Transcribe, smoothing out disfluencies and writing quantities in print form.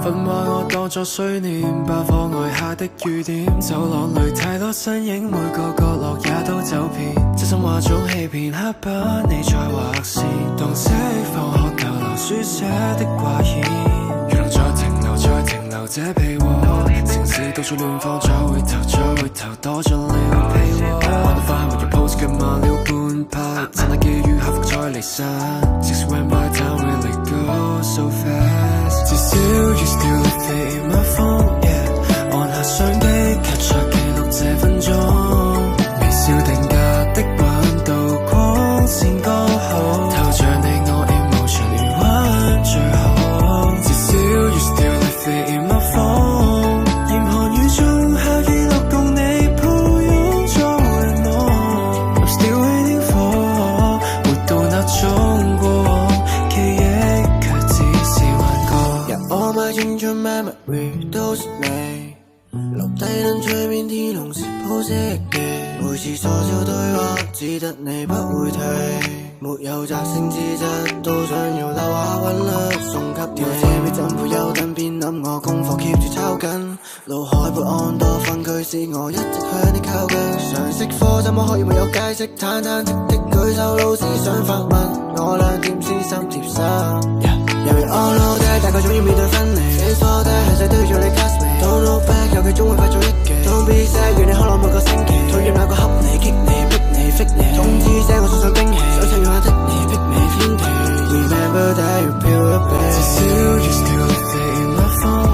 分壞我當作碎念，爆破外下的雨點，走廊裏太多身影，每個角落也都走遍，真心話總欺騙，刻把你再劃線，當釋放學逗留書寫的掛牽，如能再停留再停留這被窩，城市到處亂放，再回頭再回頭，躲進了被窩，玩得快沒有 pose 卻慢了半拍，趁那機遇克服再離散，即使 went by time really go so fast， 至少 you still live in my phone yeah， 按下相機capture記錄這分鐘，微笑定格的彎道光線剛好，透着你我 emotion 餘溫最好，至少 you still live in my phone， 嚴寒雨中下記錄共你抱擁作回夢 I'm still waiting for， 活到那種過往記憶卻只是幻覺， Yeah all my 青春 memory 都是你，留低能催眠天空是鋪色嘅，每次所少對話只得你不會退，沒有摘星之質都想要留下韻律送給你，這邊怎會有等邊諗我功課 keep 住抄緊，腦海不安多分句是我一直向你靠近，常識課怎麼可以沒有解釋，坦坦的舉手老師想發問，我兩點先心貼心由於 all know that 大概總要面對分離，你錯的係世對住你 classmate Don't look back 尤其總會快做一記 Don't be sad 願你可樂每個星期討厭那個恰你激你逼你 fit 你總之這我送上驚喜想參與下的你逼你偏題 Remember that you pure babe 至少 you still live in my phone